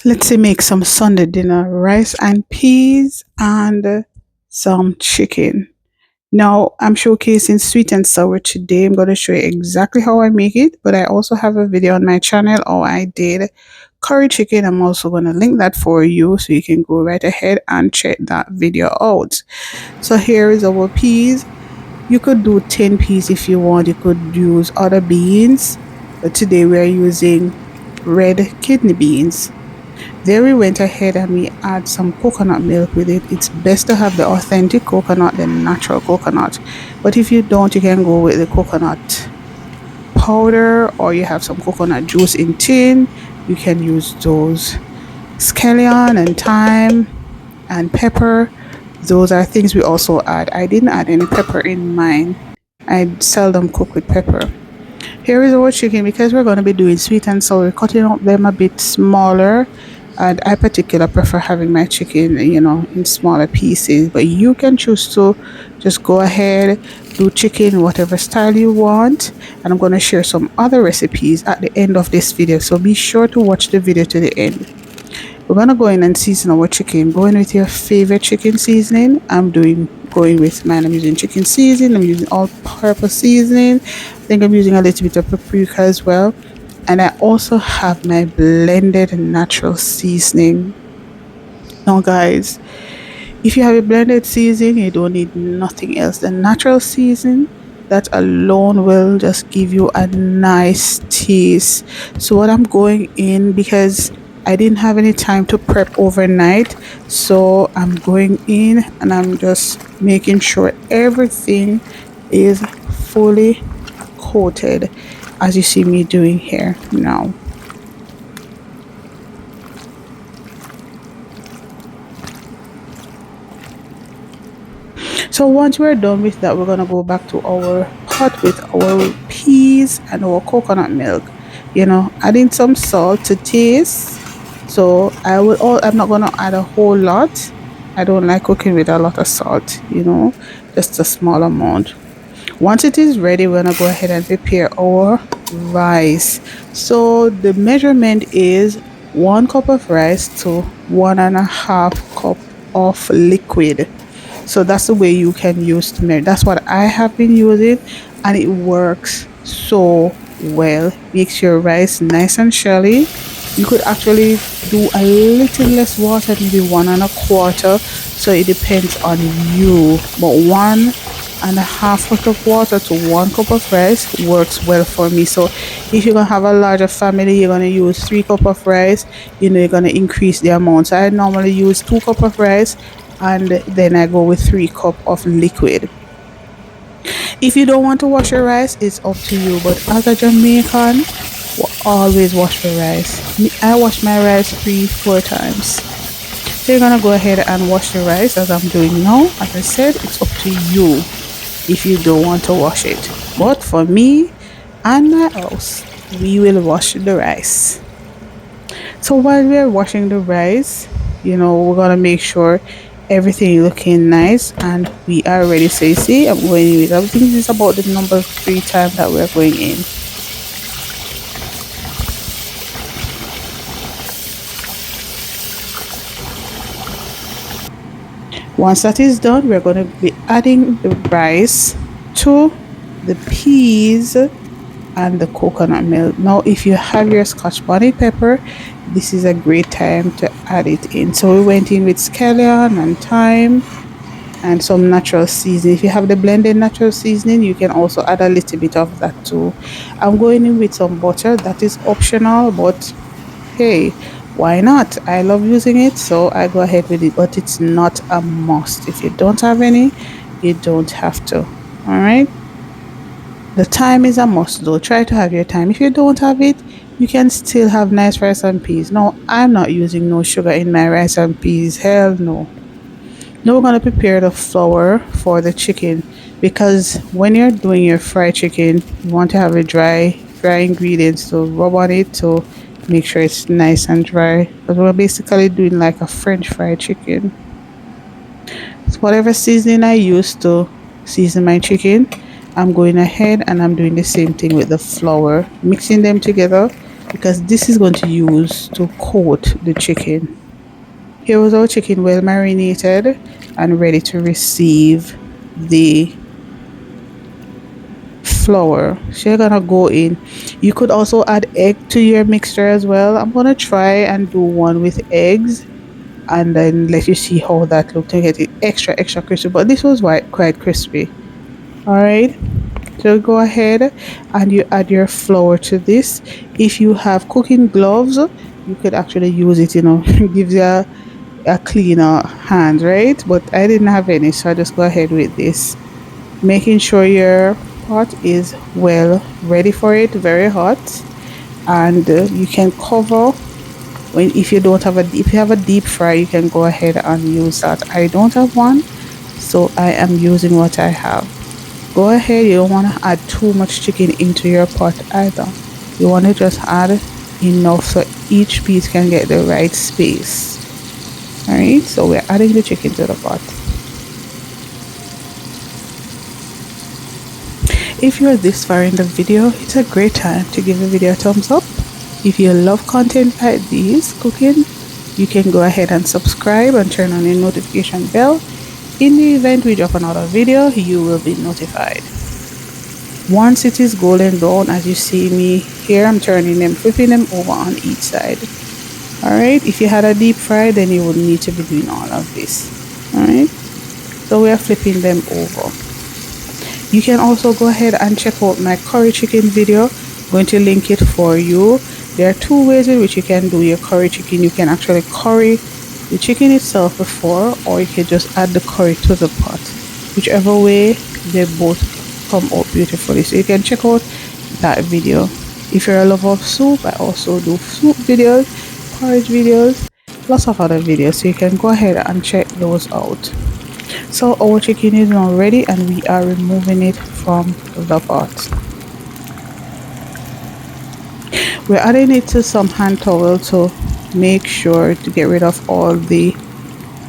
Let's say make some Sunday dinner, rice and peas and some chicken. Now I'm showcasing sweet and sour today. I'm going to show you exactly how I make it, but I also have a video on my channel how I did curry chicken. I'm also going to link that for you so you can go right ahead and check that video out. So here is our peas. You could do 10 peas if you want. You could use other beans, but today we're using red kidney beans. There we went ahead and we add some coconut milk with it. It's best to have the authentic coconut, the natural coconut. But if you don't, you can go with the coconut powder or you have some coconut juice in tin. You can use those. Scallion and thyme and pepper. Those are things we also add. I didn't add any pepper in mine. I seldom cook with pepper. Here is our chicken. Because we're going to be doing sweet and sour, cutting up them a bit smaller, and I particularly prefer having my chicken, in smaller pieces, but you can choose to just go ahead, do chicken whatever style you want. And I'm going to share some other recipes at the end of this video, so be sure to watch the video to the end. We're gonna go in and season our chicken. Go in with your favorite chicken seasoning. Going with mine. I'm using chicken seasoning. I'm using all-purpose seasoning. I think I'm using a little bit of paprika as well. And I also have my blended natural seasoning. Now, guys, if you have a blended seasoning, you don't need nothing else. The natural seasoning, that alone will just give you a nice taste. So what I'm going in, because I didn't have any time to prep overnight, so I'm going in and I'm just making sure everything is fully coated, as you see me doing here now. So once we're done with that, we're gonna go back to our pot with our peas and our coconut milk. Adding some salt to taste. So I'm not gonna add a whole lot. I don't like cooking with a lot of salt, just a small amount. Once it is ready, we're gonna go ahead and prepare our rice. So the measurement is 1 cup of rice to 1.5 cup of liquid. So that's the way you can use turmeric. That's what I have been using, and it works so well. Makes your rice nice and shelly. You could actually do a little less water, maybe 1.25. So it depends on you, but 1.5 cup of water to 1 cup of rice works well for me. So if you're gonna have a larger family, you're gonna use 3 cup of rice. You're gonna increase the amount. So I normally use 2 cup of rice, and then I go with 3 cup of liquid. If you don't want to wash your rice, it's up to you, but as a Jamaican, we always wash the rice. I wash my rice 3-4 times. So you're gonna go ahead and wash the rice as I'm doing now. As I said, it's up to you if you don't want to wash it, but for me and my house, we will wash the rice. So while we're washing the rice, we're gonna make sure everything looking nice and we are ready. So you see, I'm going with everything. This is about the number 3 times that we're going in. Once that is done, we're going to be adding the rice to the peas and the coconut milk. Now if you have your scotch bonnet pepper, this is a great time to add it in. So we went in with scallion and thyme and some natural seasoning. If you have the blended natural seasoning, you can also add a little bit of that too. I'm going in with some butter. That is optional, but hey, why not? I love using it, so I go ahead with it, but it's not a must. If you don't have any, you don't have to. All right, the thyme is a must though. Try to have your thyme. If you don't have it, you can still have nice rice and peas. No, I'm not using no sugar in my rice and peas. Hell no. Now we're going to prepare the flour for the chicken, because when you're doing your fried chicken, you want to have a dry ingredients to rub on it to make sure it's nice and dry, because we're basically doing like a French fried chicken. So whatever seasoning I use to season my chicken, I'm going ahead and I'm doing the same thing with the flour, mixing them together because this is going to use to coat the chicken. Here was our chicken well marinated and ready to receive the flour. So you're gonna go in. You could also add egg to your mixture as well. I'm gonna try and do one with eggs and then let you see how that looked to get it extra crispy. But this was quite crispy. All right. So go ahead and you add your flour to this. If you have cooking gloves, you could actually use it. Gives you a cleaner hand, right? But I didn't have any, so I just go ahead with this. Making sure your pot is well ready for it, very hot, and you can cover when if you don't have a if you have a deep fry, you can go ahead and use that. I don't have one, so I am using what I have. Go ahead, you don't want to add too much chicken into your pot either. You want to just add enough so each piece can get the right space. Alright, so we're adding the chicken to the pot. If you're this far in the video, it's a great time to give the video a thumbs up. If you love content like these cooking, you can go ahead and subscribe and turn on the notification bell. In the event we drop another video, you will be notified. Once it is golden brown, as you see me here, I'm turning them, flipping them over on each side. Alright, if you had a deep fry, then you would need to be doing all of this. Alright, so we are flipping them over. You can also go ahead and check out my curry chicken video. I'm going to link it for you. There are two ways in which you can do your curry chicken. You can actually curry the chicken itself before, or you can just add the curry to the pot. Whichever way, they both come out beautifully. So you can check out that video. If you're a lover of soup, I also do soup videos, porridge videos, lots of other videos. So you can go ahead and check those out. So our chicken is now ready and we are removing it from the pot. We're adding it to some hand towel to make sure to get rid of all the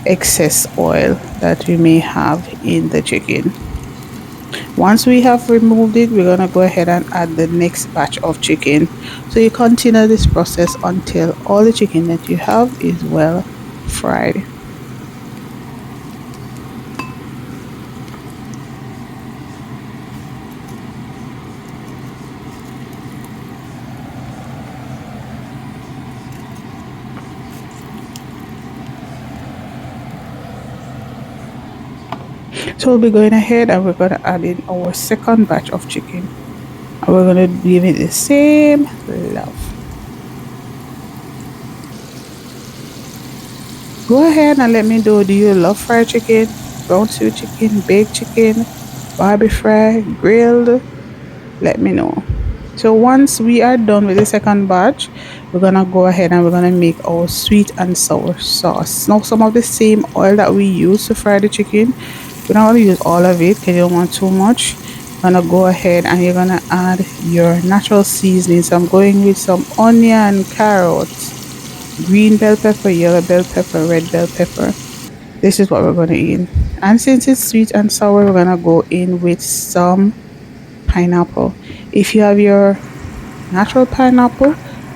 excess oil that we may have in the chicken. Once we have removed it, we're gonna go ahead and add the next batch of chicken. So you continue this process until all the chicken that you have is well fried. So we'll be going ahead and we're going to add in our second batch of chicken. And we're going to give it the same love. Go ahead and let me know, do you love fried chicken, brown stew chicken, baked chicken, barbie fry, grilled? Let me know. So once we are done with the second batch, we're gonna go ahead and we're gonna make our sweet and sour sauce. Now some of the same oil that we use to fry the chicken, we're not gonna use all of it because you don't want too much. You're gonna go ahead and you're gonna add your natural seasoning. So I'm going with some onion, carrots, green bell pepper, yellow bell pepper, red bell pepper. This is what we're gonna eat. And since it's sweet and sour, we're gonna go in with some pineapple. If you have your natural pineapple,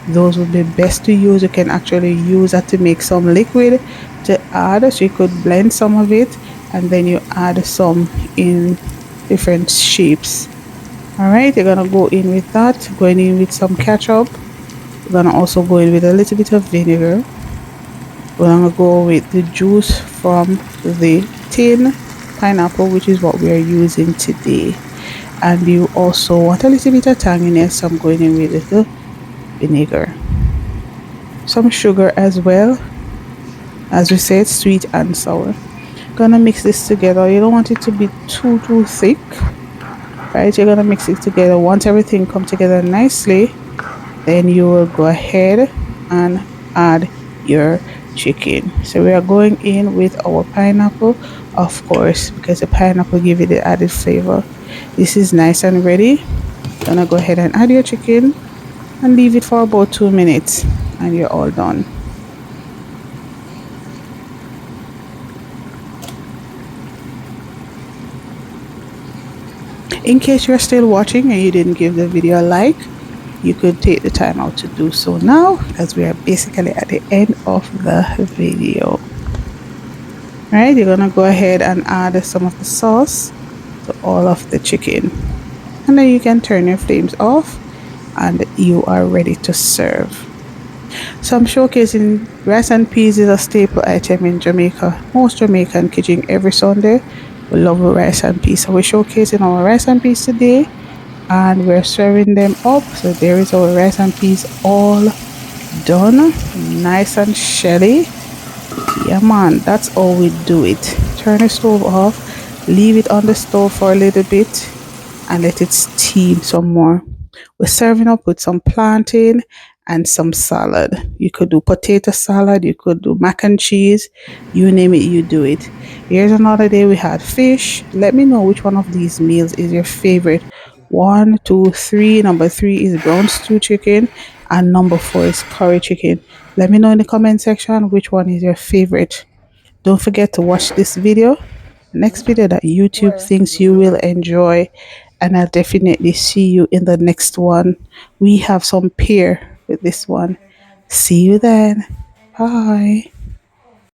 those would be best to use. You can actually use that to make some liquid to add, so you could blend some of it and then you add some in different shapes. All right, you're gonna go in with that, going in with some ketchup. We're gonna also go in with a little bit of vinegar. We're gonna go with the juice from the tin pineapple, which is what we are using today. And you also want a little bit of tanginess, so I'm going in with the vinegar, some sugar as well. As we said, sweet and sour. Gonna mix this together. You don't want it to be too thick, right? You're gonna mix it together. Once everything come together nicely, then you will go ahead and add your chicken. So we are going in with our pineapple, of course, because the pineapple give it the added flavor. This is nice and ready. Gonna go ahead and add your chicken and leave it for about 2 minutes and you're all done. In case you're still watching and you didn't give the video a like, you could take the time out to do so now, as we are basically at the end of the video. Right, you're gonna go ahead and add some of the sauce to all of the chicken, and then you can turn your flames off and you are ready to serve. So I'm showcasing rice and peas is a staple item in Jamaica. Most Jamaican kitchen every Sunday we love rice and peas. So we're showcasing our rice and peas today and we're serving them up. So there is our rice and peas all done, nice and shelly. Yeah man, that's all we do it. Turn the stove off, leave it on the stove for a little bit and let it steam some more. We're serving up with some plantain and some salad. You could do potato salad, you could do mac and cheese, you name it, you do it. Here's another day we had fish. Let me know which one of these meals is your favorite. One, two, three. Number three is brown stew chicken, and number four is curry chicken. Let me know in the comment section which one is your favorite. Don't forget to watch this video, next video that YouTube thinks you will enjoy, and I'll definitely see you in the next one. We have some pear with this one. See you then. Bye.